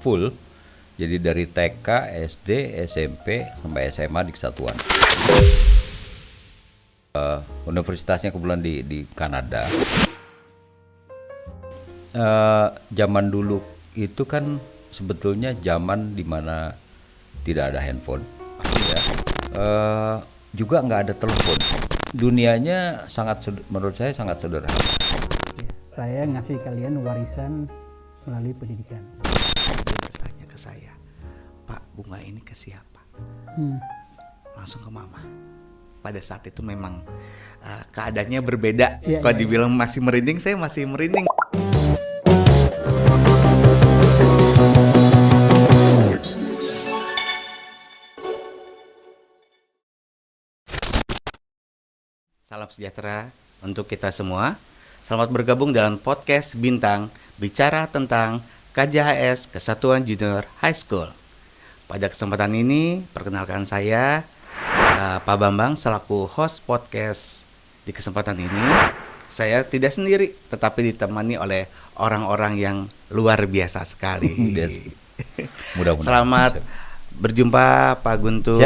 full. Jadi dari TK, SD, SMP sampai SMA di Kesatuan. Universitasnya kebetulan di Kanada. Zaman dulu itu kan sebetulnya zaman dimana tidak ada handphone, ya. Juga nggak ada telepon. Dunianya menurut saya sangat sederhana. Saya ngasih kalian warisan melalui pendidikan. Dia bertanya ke saya, Pak, bunga ini ke siapa? Langsung ke mama. Pada saat itu memang keadaannya berbeda. Kalau dibilang masih merinding, saya masih merinding. Salam sejahtera untuk kita semua. Selamat bergabung dalam podcast Bintang, bicara tentang KJHS Kesatuan Junior High School. Pada kesempatan ini, perkenalkan saya Pak Bambang selaku host podcast. Di kesempatan ini, saya tidak sendiri, tetapi ditemani oleh orang-orang yang luar biasa sekali. Mudah-mudahan. Selamat berjumpa Pak Guntur,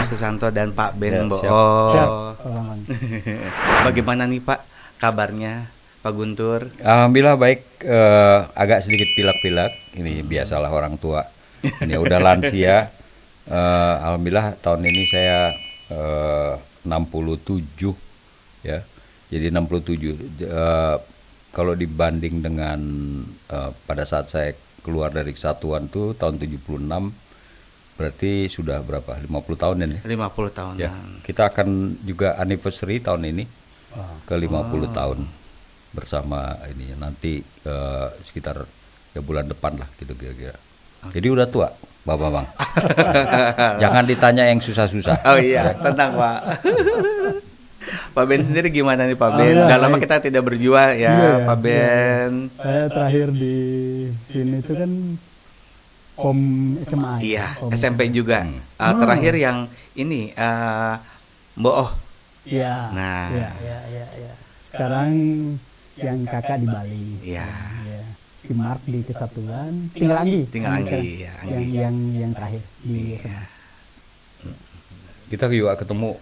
Susanto dan Pak Ben Bo'o. Bagaimana nih Pak kabarnya Pak Guntur? Alhamdulillah baik, agak sedikit pilek-pilek. Ini biasalah orang tua. Ini udah lansia. Alhamdulillah tahun ini saya 67 ya. Jadi 67. Kalau dibanding dengan pada saat saya keluar dari Kesatuan tuh tahun 76, berarti sudah berapa? 50 tahun ini. 50 tahun. Ya. Kita akan juga anniversary tahun ini ke 50 tahun bersama ini nanti sekitar ya bulan depan lah gitu kira-kira. Jadi udah tua, Bapak Bang. Jangan ditanya yang susah-susah. Oh iya, tenang Pak. Pak Ben sendiri gimana nih Pak Ben? Udah lama kita tidak berjua ya, Pak Ben. Saya terakhir di sini itu kan POM SMA. Iya, SMP juga. Terakhir yang ini Bo'o. Iya. Nah. Iya. Sekarang yang kakak di Bali. Iya. Si Mark di Kesatuan. Tinggal Anggi. Ya, yang terakhir di SMA. Kita juga ketemu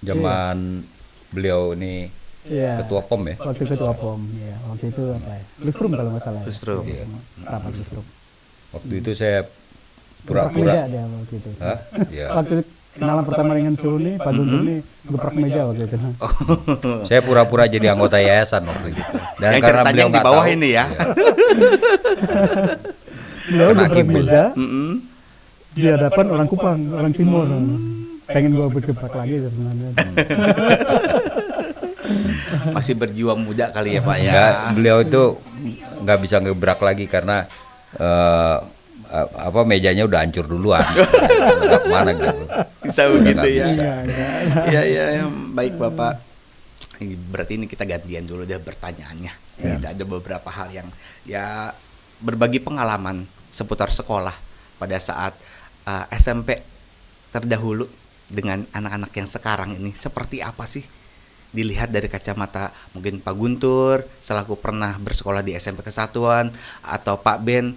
zaman beliau ini ketua POM ya. Waktu ketua POM, ya. Waktu itu apa ya? Lustrum kalau nggak salah. Lustrum. Ya. Rapat Lustrum. Waktu itu saya Geprak pura-pura. meja dia waktu itu. Hah? Ya. Waktu kenalan pertama dengan Suhu nih, Pak Guntur nih geprak meja waktu itu. Saya pura-pura jadi anggota yayasan waktu itu. Dan yang karena ceritanya beliau yang di nggak bawah tahu, ini ya. Beliau Kena geprak kibul. meja Mm-mm. di hadapan orang Kupang, orang Timur. Pengen gua bergeprak lagi sebenarnya. Masih berjiwa muda kali ya Pak ya. Nggak, beliau itu nggak bisa ngebrak lagi karena mejanya udah hancur duluan. Mana gitu. Bisa Udah begitu nggak ya. bisa. Iya, baik Bapak. Berarti ini kita gantian dulu deh pertanyaannya. Kita ada beberapa hal yang ya berbagi pengalaman seputar sekolah pada saat SMP terdahulu dengan anak-anak yang sekarang ini seperti apa sih? Dilihat dari kacamata mungkin Pak Guntur selaku pernah bersekolah di SMP Kesatuan atau Pak Ben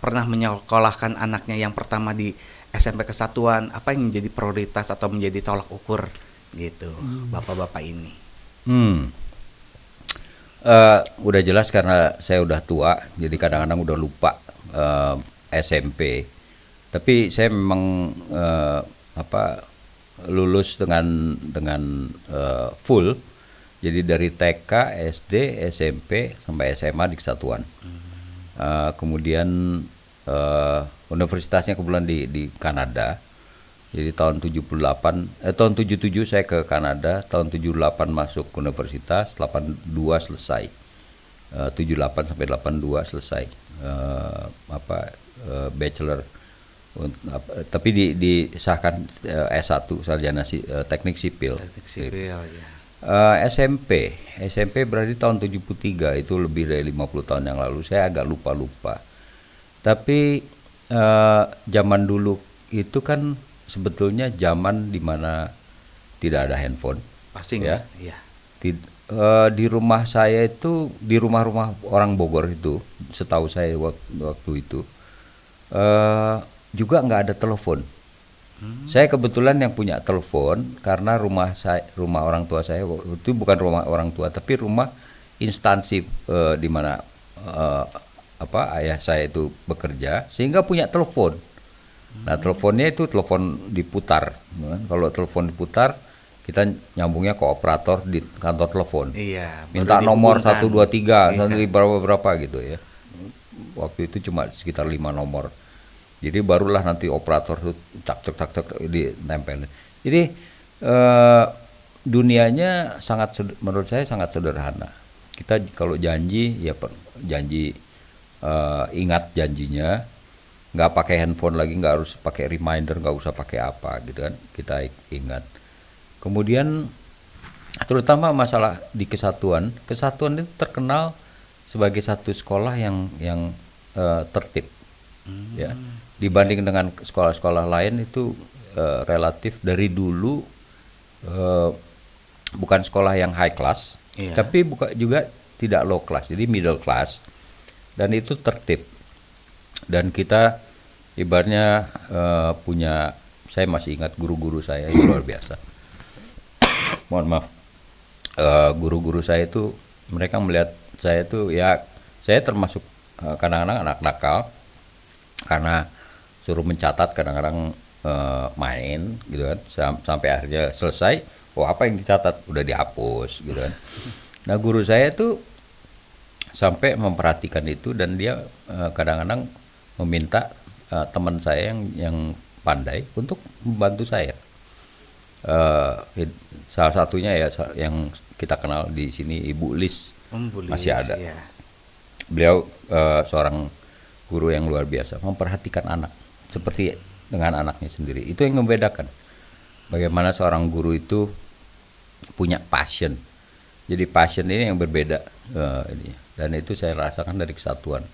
pernah menyekolahkan anaknya yang pertama di SMP Kesatuan, apa yang menjadi prioritas atau menjadi tolak ukur gitu bapak-bapak ini? Udah jelas karena saya udah tua, jadi kadang-kadang udah lupa SMP. Tapi saya memang lulus dengan full. Jadi dari TK, SD, SMP sampai SMA di Kesatuan. Kemudian universitasnya kebetulan di Kanada. Jadi tahun 77 saya ke Kanada, tahun 78 masuk universitas, 82 selesai. 78 sampai 82 selesai. Bachelor. Tapi disahkan S1 sarjana teknik sipil. SMP berarti tahun 73, itu lebih dari 50 tahun yang lalu. Saya agak lupa. Tapi zaman dulu itu kan sebetulnya zaman dimana tidak ada handphone. Pasti ya. Iya. Di rumah saya itu, di rumah-rumah orang Bogor itu, setahu saya waktu itu juga nggak ada telepon. Saya kebetulan yang punya telepon karena rumah orang tua saya itu bukan rumah orang tua tapi rumah instansi di mana ayah saya itu bekerja sehingga punya telepon. Nah teleponnya itu telepon diputar. Kan? Kalau telepon diputar kita nyambungnya ke operator di kantor telepon. Iya. Minta nomor 123 Iya. berapa gitu ya. Waktu itu cuma sekitar 5 nomor. Jadi barulah nanti operator tuh cak ditempel. Jadi dunianya menurut saya sangat sederhana. Kita kalau janji ya janji ingat janjinya, nggak pakai handphone lagi, nggak harus pakai reminder, nggak usah pakai apa gitu kan. Kita ingat. Kemudian terutama masalah di kesatuan itu terkenal sebagai satu sekolah yang tertib. Ya, dibanding dengan sekolah-sekolah lain itu relatif dari dulu bukan sekolah yang high class, tapi juga tidak low class, jadi middle class, dan itu tertib. Dan kita ibaratnya saya masih ingat guru-guru saya yang luar biasa. Mohon maaf, guru-guru saya itu mereka melihat saya itu ya saya termasuk kadang-kadang anak nakal. Karena suruh mencatat kadang-kadang main gitu kan sampai akhirnya selesai, apa yang dicatat udah dihapus gitu kan. Nah guru saya tuh sampai memperhatikan itu dan dia kadang-kadang meminta teman saya yang pandai untuk membantu saya. Salah satunya ya yang kita kenal di sini Ibu Lis, masih ada. Ya. Beliau seorang guru yang luar biasa, memperhatikan anak seperti dengan anaknya sendiri. Itu yang membedakan bagaimana seorang guru itu punya passion. Jadi passion ini yang berbeda ini. Dan itu saya rasakan dari kesatuan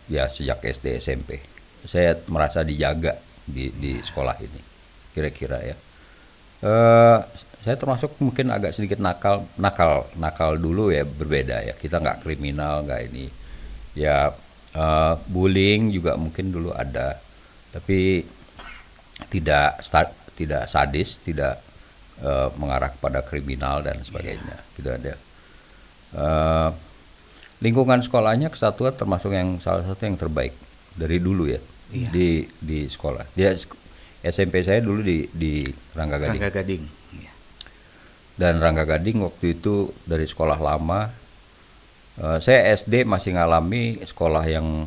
ya sejak SD SMP. Saya merasa dijaga di sekolah ini kira-kira ya. Saya termasuk mungkin agak sedikit nakal dulu ya, berbeda ya. Kita nggak kriminal, nggak ini ya. Bullying juga mungkin dulu ada, tapi tidak sadis, tidak mengarah kepada kriminal dan sebagainya. Gitu ada. Lingkungan sekolahnya kesatuan termasuk yang salah satu yang terbaik dari dulu ya di sekolah. Dia SMP saya dulu di Rangga Gading. Rangga Gading. Dan Rangga Gading waktu itu dari sekolah lama. Saya SD masih ngalami sekolah yang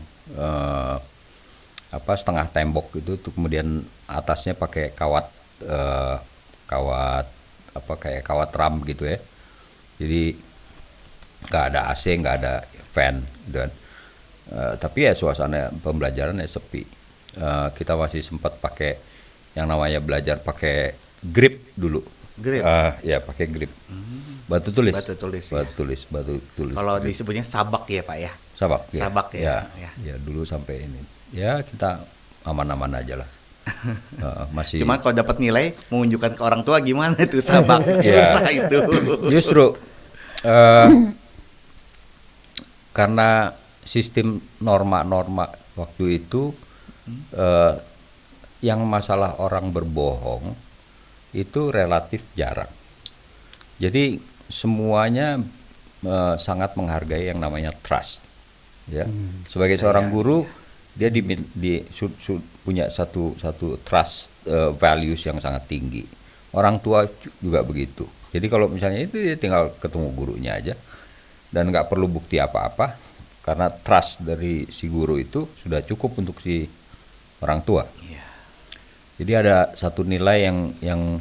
setengah tembok gitu, kemudian atasnya pakai kawat kayak kawat ram gitu ya. Jadi nggak ada AC, nggak ada fan, dan tapi ya suasana pembelajaran ya sepi. Kita masih sempat pakai yang namanya belajar pakai grip dulu. Grip? Ya pakai grip. Batu tulis. Kalau disebutnya sabak ya Pak ya? Sabak. Ya. Sabak ya. Ya dulu sampai ini. Ya kita aman-aman aja lah. Masih. Cuma kalau dapat nilai menunjukkan ke orang tua gimana itu sabak, susah itu. Justru karena sistem norma-norma waktu itu yang masalah orang berbohong itu relatif jarang. Jadi semuanya sangat menghargai yang namanya trust. Ya, sebagai seorang guru dia punya satu trust values yang sangat tinggi. Orang tua juga begitu. Jadi kalau misalnya itu dia tinggal ketemu gurunya aja dan nggak perlu bukti apa-apa karena trust dari si guru itu sudah cukup untuk si orang tua. Jadi ada satu nilai yang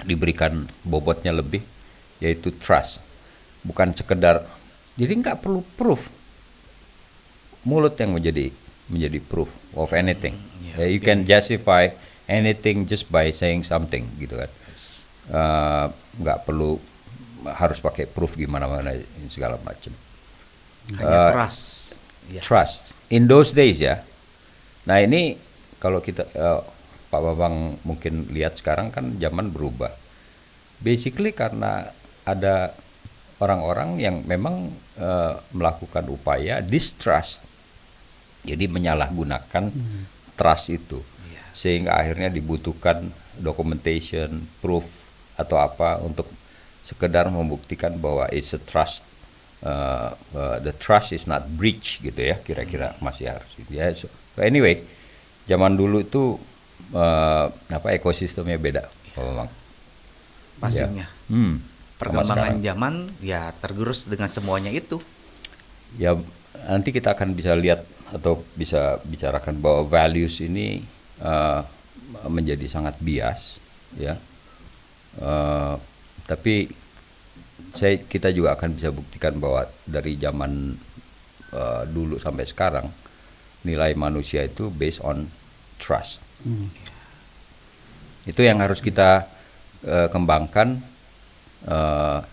diberikan bobotnya lebih, yaitu trust. Bukan sekedar, jadi nggak perlu proof. Mulut yang menjadi proof of anything. You can justify anything just by saying something, gitu kan. Nggak perlu harus pakai proof gimana-mana segala macam. Hanya trust. Trust. In those days ya. Nah ini kalau kita Pak Babang mungkin lihat sekarang kan zaman berubah. Basically karena ada orang-orang yang memang melakukan upaya distrust Jadi menyalahgunakan trust itu, sehingga akhirnya dibutuhkan documentation, proof atau apa untuk sekedar membuktikan bahwa it's a trust, the trust is not breach gitu ya, kira-kira masih harus gitu ya. So anyway, zaman dulu itu ekosistemnya beda, memang. Pastinya. Ya. Perkembangan zaman ya tergerus dengan semuanya itu. Ya nanti kita akan bisa lihat atau bisa bicarakan bahwa values ini menjadi sangat bias, ya. Tapi kita juga akan bisa buktikan bahwa dari zaman dulu sampai sekarang nilai manusia itu based on trust. Itu yang harus kita kembangkan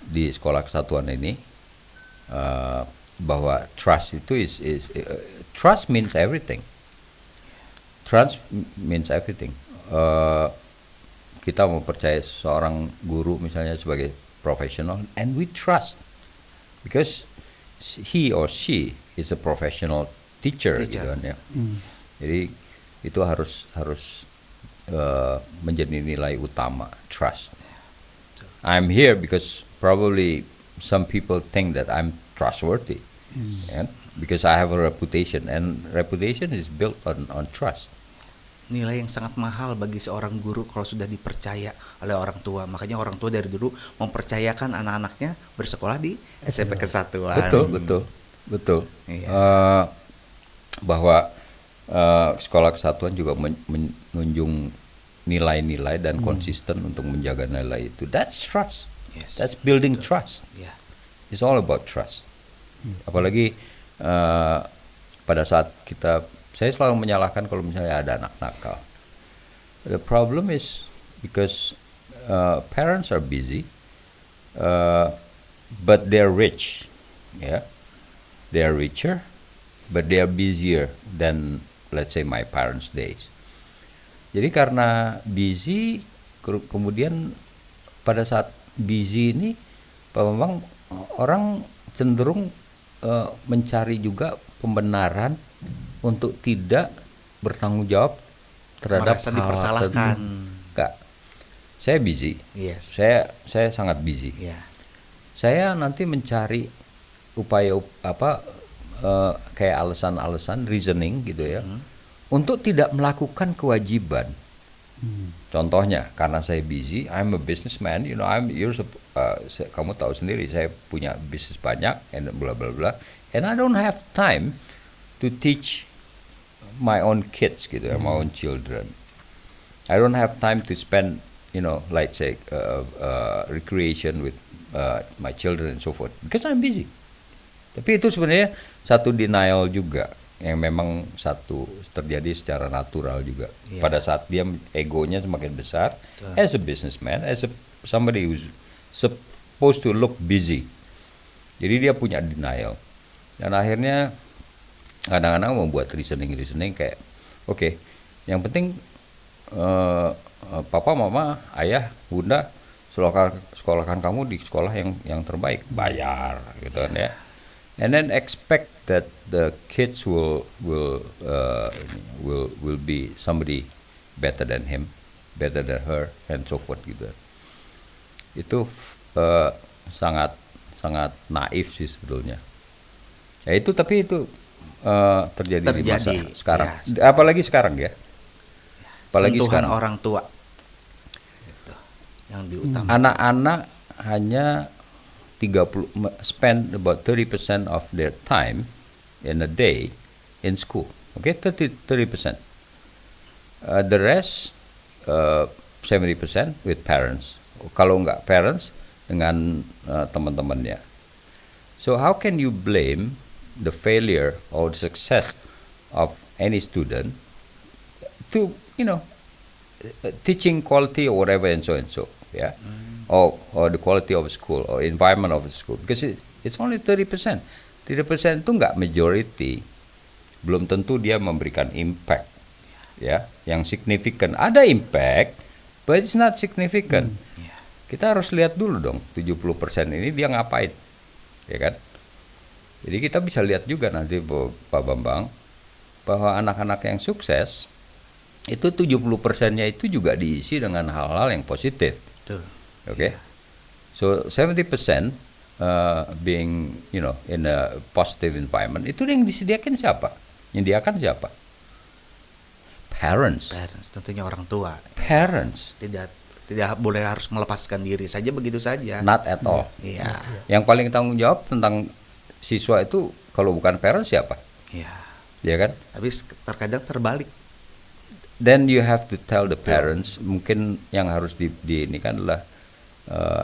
di Sekolah Kesatuan ini, bahwa trust itu trust means everything. Trust means everything. Kita mempercayai seorang guru misalnya sebagai profesional, and we trust because he or she is a professional teacher. Gitu kan, ya. Jadi itu harus menjadi nilai utama, trust. I'm here because probably some people think that I'm trustworthy, because I have a reputation, and reputation is built on trust. Nilai yang sangat mahal bagi seorang guru kalau sudah dipercaya oleh orang tua. Makanya orang tua dari dulu mempercayakan anak-anaknya bersekolah di SMP Kesatuan. Betul. Iya. Bahwa Sekolah Kesatuan juga menunjung nilai-nilai dan konsisten untuk menjaga nilai itu. That's trust. Yes. That's building trust. Yeah. It's all about trust. Apalagi pada saat saya selalu menyalahkan kalau misalnya ada anak nakal. The problem is because parents are busy, but they're rich, yeah. They are richer, but they are busier than, let's say, my parents' days. Jadi karena busy, kemudian pada saat busy ini, Pak Bambang, orang cenderung mencari juga pembenaran untuk tidak bertanggung jawab terhadap merasa hal dipersalahkan. Enggak. Saya busy. Yes. Saya sangat busy. Yeah. Saya nanti mencari upaya kayak alasan-alasan reasoning gitu ya, untuk tidak melakukan kewajiban. Contohnya karena saya busy, I'm a businessman, kamu tahu sendiri saya punya bisnis banyak and bla bla bla, and I don't have time to teach my own kids gitu ya, my own children. I don't have time to spend, like say recreation with my children and so forth because I'm busy. Tapi itu sebenarnya satu denial juga yang memang terjadi secara natural juga. Yeah. Pada saat dia egonya semakin besar, as a businessman, somebody who's supposed to look busy. Jadi dia punya denial. Dan akhirnya kadang-kadang membuat reasoning kayak, oke, yang penting papa, mama, ayah, bunda sekolahkan kamu di sekolah yang terbaik, bayar gitu kan ya. And then expect that the kids will be somebody better than him, better than her, and so forth gitu. Itu sangat naif sih sebetulnya. Ya itu, tapi itu terjadi di masa sekarang, ya. Apalagi sekarang ya. Apalagi sentuhan sekarang orang tua itu yang diutamakan. Anak-anak hanya spend about 30% of their time in a day in school. Okay, 30%. The rest 70% with parents. Kalau enggak parents, dengan teman-temannya. So how can you blame the failure or the success of any student to teaching quality or whatever and so, yeah, or the quality of a school or environment of a school, because it's only 30%. 30% itu nggak majority, belum tentu dia memberikan impact, ya, yang signifikan. Ada impact, but it's not significant. Kita harus lihat dulu dong, 70% ini dia ngapain, ya kan? Jadi kita bisa lihat juga nanti Pak Bambang, bahwa anak-anak yang sukses itu 70%-nya itu juga diisi dengan hal-hal yang positif. Betul. Oke. So 70% being in a positive environment, itu yang disediakan siapa? Menyediakan siapa? Parents. Parents, tentunya orang tua. Parents. Tidak boleh harus melepaskan diri saja begitu saja. Not at all. Iya. Yang paling tanggung jawab tentang siswa itu kalau bukan parents siapa? Iya. Ya kan? Tapi terkadang terbalik. Then you have to tell the parents. Mungkin yang harus di ini kan adalah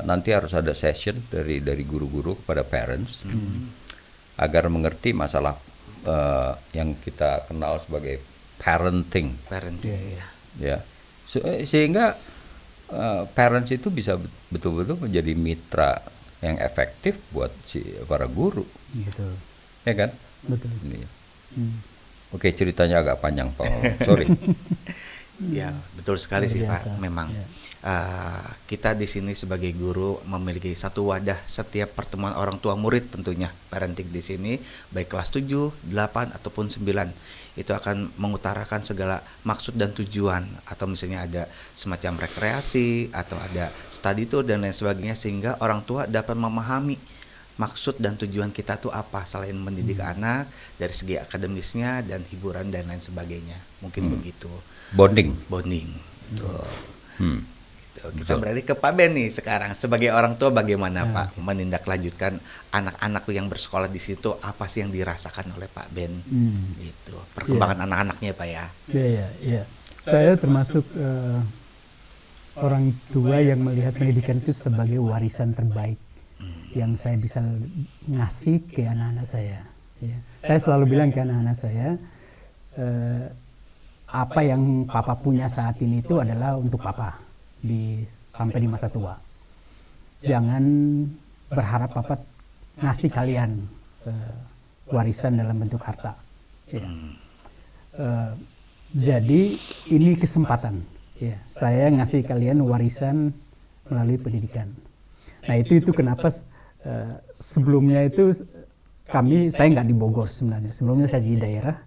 nanti harus ada session dari guru-guru kepada parents agar mengerti masalah yang kita kenal sebagai parenting. Parenting. Ya. Sehingga parents itu bisa betul-betul menjadi mitra yang efektif buat para guru. Gitu. Ya kan? Betul. Ini. Oke, ceritanya agak panjang, Pak. Sorry. Ya, betul sekali sih Luar biasa. Pak. Memang Ya. kita di sini sebagai guru memiliki satu wadah setiap pertemuan orang tua murid tentunya. Parenting di sini baik kelas 7, 8 ataupun 9 itu akan mengutarakan segala maksud dan tujuan, atau misalnya ada semacam rekreasi atau ada study tour dan lain sebagainya, sehingga orang tua dapat memahami maksud dan tujuan kita tuh apa selain mendidik anak dari segi akademisnya dan hiburan dan lain sebagainya. Mungkin begitu. Bonding. Tuh. Hmm. Gitu. Kita beralih ke Pak Ben nih sekarang sebagai orang tua, bagaimana Pak menindaklanjutkan anak-anak yang bersekolah di situ, apa sih yang dirasakan oleh Pak Ben? Gitu. Perkembangan anak-anaknya Pak ya. Iya. Saya termasuk orang tua yang melihat pendidikan itu sebagai warisan terbaik yang saya bisa ngasih ke anak-anak saya. Ya. Saya selalu bilang ke anak-anak saya, apa yang papa punya saat ini itu adalah untuk papa sampai di masa tua. Jangan berharap papa ngasih kalian warisan dalam bentuk harta. Ya. Jadi ini kesempatan. Ya. Saya ngasih kalian warisan melalui pendidikan. Nah itu kenapa sebelumnya itu saya nggak di Bogor sebenarnya. Sebelumnya saya di daerah.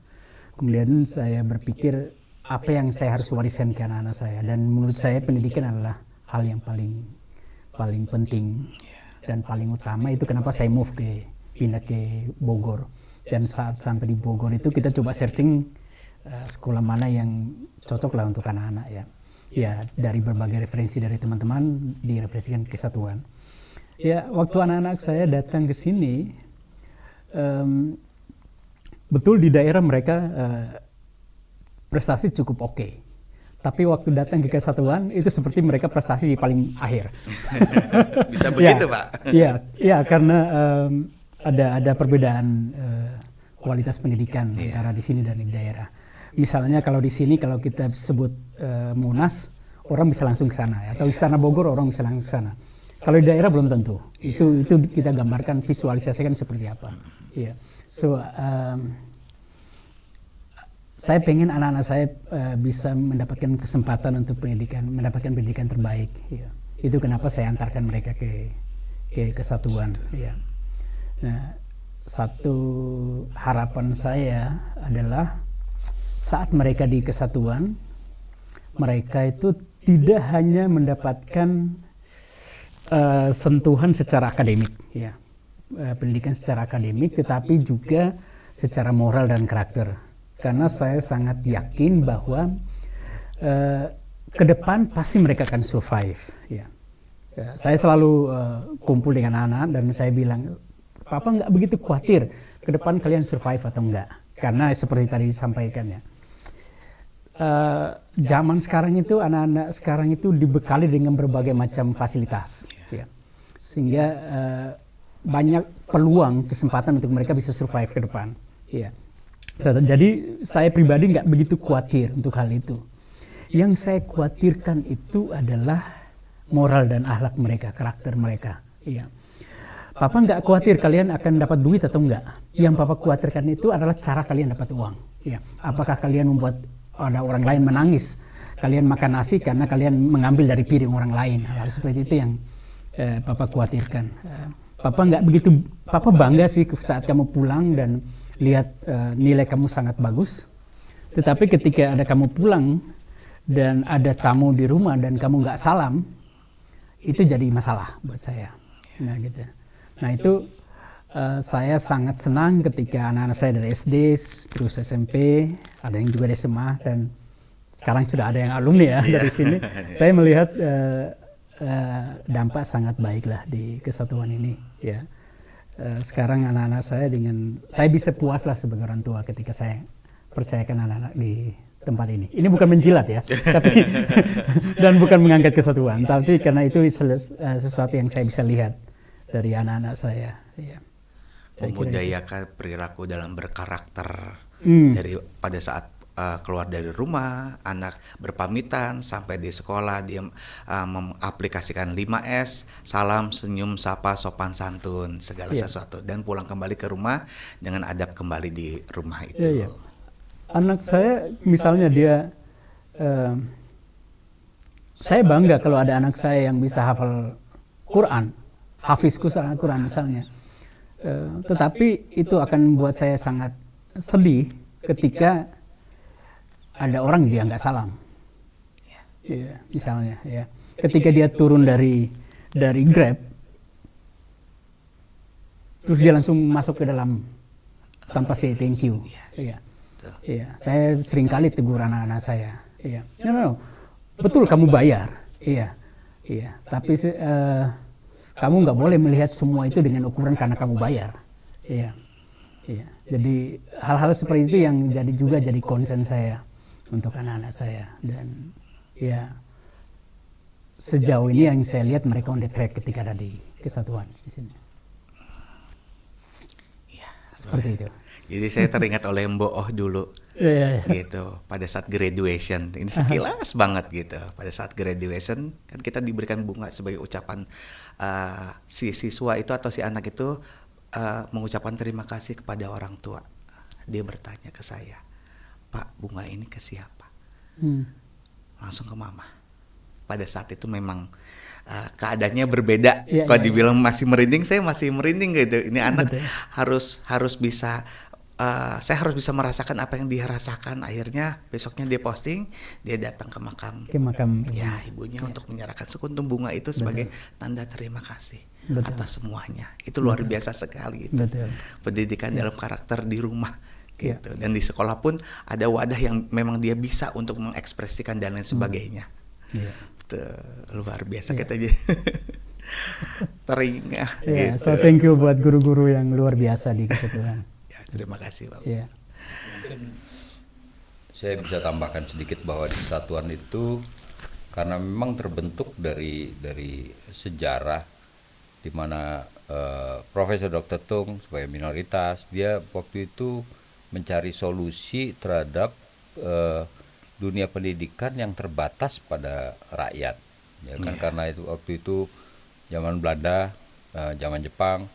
Kemudian saya berpikir apa yang saya harus wariskan ke anak-anak saya. Dan menurut saya pendidikan adalah hal yang paling penting dan paling utama. Itu kenapa saya pindah ke Bogor. Dan saat sampai di Bogor itu kita coba searching sekolah mana yang cocok lah untuk anak-anak ya. Ya dari berbagai referensi dari teman-teman direferensikan ke Kesatuan. Ya, waktu anak-anak saya datang ke sini, betul di daerah mereka prestasi cukup oke. Tapi waktu datang ke Kesatuan, itu seperti mereka prestasi di paling akhir. Bisa begitu Pak? Iya, karena ada perbedaan kualitas pendidikan antara di sini dan di daerah. Misalnya kalau di sini, kalau kita sebut Monas, orang bisa langsung ke sana. Atau Istana Bogor, orang bisa langsung ke sana. Kalau di daerah belum tentu. Itu kita gambarkan, visualisasikan seperti apa. Yeah. So saya pengen anak-anak saya bisa mendapatkan kesempatan untuk mendapatkan pendidikan terbaik. Yeah. Itu kenapa saya antarkan mereka ke Kesatuan. Yeah. Nah, satu harapan saya adalah saat mereka di Kesatuan, mereka itu tidak hanya mendapatkan sentuhan secara akademik, ya, pendidikan secara akademik, tetapi juga secara moral dan karakter. Karena saya sangat yakin bahwa ke depan pasti mereka akan survive. Ya. Saya selalu kumpul dengan anak dan saya bilang, Papa nggak begitu khawatir ke depan kalian survive atau enggak. Karena seperti tadi disampaikan ya. Zaman sekarang itu anak-anak sekarang itu dibekali dengan berbagai macam fasilitas, ya. Sehingga banyak peluang kesempatan untuk mereka bisa survive ke depan, ya. Jadi saya pribadi nggak begitu khawatir untuk hal itu. Yang saya khawatirkan itu adalah moral dan akhlak mereka, karakter mereka, ya. Papa nggak khawatir kalian akan dapat duit atau enggak. Yang Papa khawatirkan itu adalah cara kalian dapat uang, ya. Apakah kalian membuat ada orang lain menangis, kalian makan nasi karena kalian mengambil dari piring orang lain. Hal seperti itu yang Papa khawatirkan. Papa bangga sih saat kamu pulang dan lihat nilai kamu sangat bagus, Tetapi ketika ada kamu pulang dan ada tamu di rumah dan kamu nggak salam, itu jadi masalah buat saya. Nah gitu. Nah itu saya sangat senang ketika anak-anak saya dari SD terus SMP, ada yang juga di SMA dan sekarang sudah ada yang alumni ya dari sini. Saya melihat dampak sangat baik lah di kesatuan ini. Ya. Sekarang anak-anak saya saya bisa puas lah sebagai orang tua ketika saya percayakan anak-anak di tempat ini. Ini bukan menjilat ya, tapi dan bukan mengangkat kesatuan, tapi karena itu sesuatu yang saya bisa lihat dari anak-anak saya. Ya. Membudayakan perilaku dalam berkarakter dari pada saat keluar dari rumah, anak berpamitan sampai di sekolah dia mengaplikasikan 5S, salam, senyum, sapa, sopan santun, segala sesuatu, dan pulang kembali ke rumah dengan adab kembali di rumah itu. Anak saya misalnya dia saya bangga kalau ada anak saya yang bisa hafal Quran, hafiz Quran misalnya. Tetapi itu akan membuat saya sangat sedih ketika ada orang dia nggak salam. Ya, misalnya ya. Ketika dia turun dari Grab, terus dia langsung masuk ke dalam tanpa say thank you. Iya. Iya, saya sering kali tegur anak-anak saya. Iya. No. Betul kamu bayar. Iya. Tapi kamu nggak boleh melihat semua itu dengan ukuran karena kamu bayar. Iya. Jadi hal-hal seperti itu yang jadi concern saya untuk anak-anak saya, dan ya sejauh ini yang saya lihat mereka on the track ketika ada di kesatuan di sini. Ya, seperti itu. Jadi saya teringat oleh Mbok Oh dulu, gitu. Pada saat graduation, ini sekilas banget gitu. Pada saat graduation kan kita diberikan bunga sebagai ucapan si siswa itu atau si anak itu mengucapkan terima kasih kepada orang tua. Dia bertanya ke saya, Pak, bunga ini ke siapa? Langsung ke mama. Pada saat itu memang keadaannya berbeda. Kalau dibilang masih merinding, saya masih merinding gitu. Ini anak harus bisa, saya harus bisa merasakan apa yang dia rasakan. Akhirnya besoknya dia posting, dia datang ke makam ya ibunya untuk menyerahkan sekuntum bunga itu sebagai tanda terima kasih atas semuanya. Itu luar biasa sekali gitu. Pendidikan dalam karakter di rumah gitu. Dan di sekolah pun ada wadah yang memang dia bisa untuk mengekspresikan dan lain sebagainya. Luar biasa kita aja. Teringat. Gitu. So thank you buat guru-guru yang luar biasa di kesatuan. Terima kasih, Pak. Mungkin saya bisa tambahkan sedikit bahwa di kesatuan itu karena memang terbentuk dari sejarah di mana Profesor Dr. Tung sebagai minoritas, dia waktu itu mencari solusi terhadap dunia pendidikan yang terbatas pada rakyat, ya kan? Karena itu waktu itu zaman Belanda, zaman Jepang,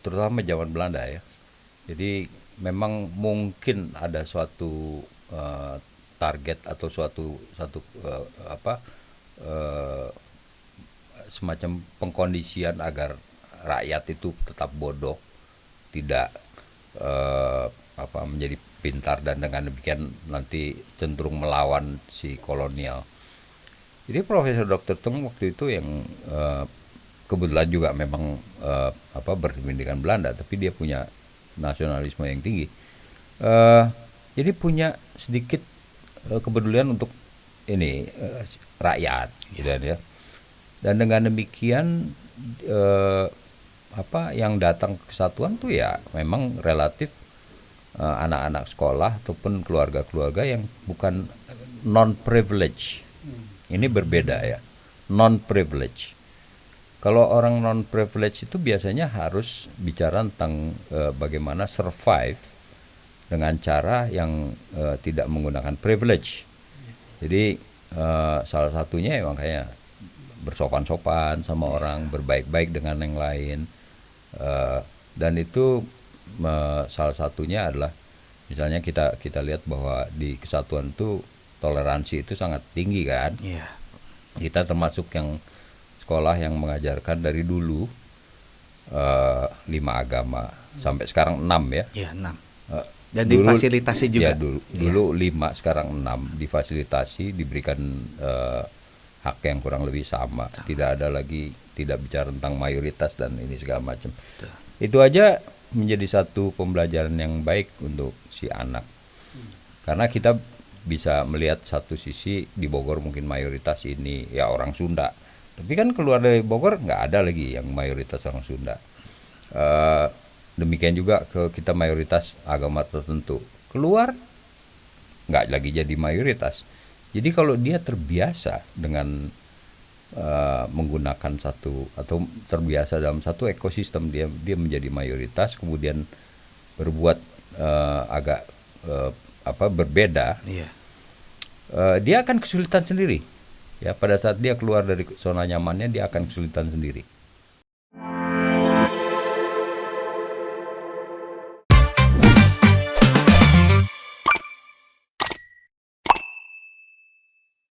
terutama zaman Belanda ya. Jadi memang mungkin ada suatu target atau suatu semacam pengkondisian agar rakyat itu tetap bodoh, tidak menjadi pintar, dan dengan demikian nanti cenderung melawan si kolonial. Jadi Profesor Dr. Tung waktu itu yang kebetulan juga memang berpendidikan Belanda, tapi dia punya nasionalisme yang tinggi. Jadi punya sedikit kepedulian untuk ini rakyat, gitu ya. Dan dengan demikian yang datang ke kesatuan tuh ya memang relatif anak-anak sekolah ataupun keluarga-keluarga yang bukan non-privilege. Ini berbeda ya, non-privilege. Kalau orang non-privilege itu biasanya harus bicara tentang bagaimana survive dengan cara yang tidak menggunakan privilege. Jadi salah satunya ya makanya bersopan-sopan sama orang, berbaik-baik dengan yang lain, dan itu salah satunya adalah misalnya kita lihat bahwa di kesatuan itu toleransi itu sangat tinggi kan. Kita termasuk yang sekolah yang mengajarkan dari dulu 5 agama sampai sekarang 6 ya. 6. Dan difasilitasi juga. Ya, dulu 5, sekarang 6 difasilitasi, diberikan hak yang kurang lebih sama. Tidak ada lagi, tidak bicara tentang mayoritas dan ini segala macam. Itu aja menjadi satu pembelajaran yang baik untuk si anak. Karena kita bisa melihat satu sisi di Bogor mungkin mayoritas ini ya orang Sunda. Tapi kan keluar dari Bogor nggak ada lagi yang mayoritas orang Sunda. Demikian juga kita mayoritas agama tertentu. Keluar nggak lagi jadi mayoritas. Jadi kalau dia terbiasa dengan menggunakan satu atau terbiasa dalam satu ekosistem, dia menjadi mayoritas, kemudian berbuat agak berbeda, dia akan kesulitan sendiri. Ya, pada saat dia keluar dari zona nyamannya, dia akan kesulitan sendiri.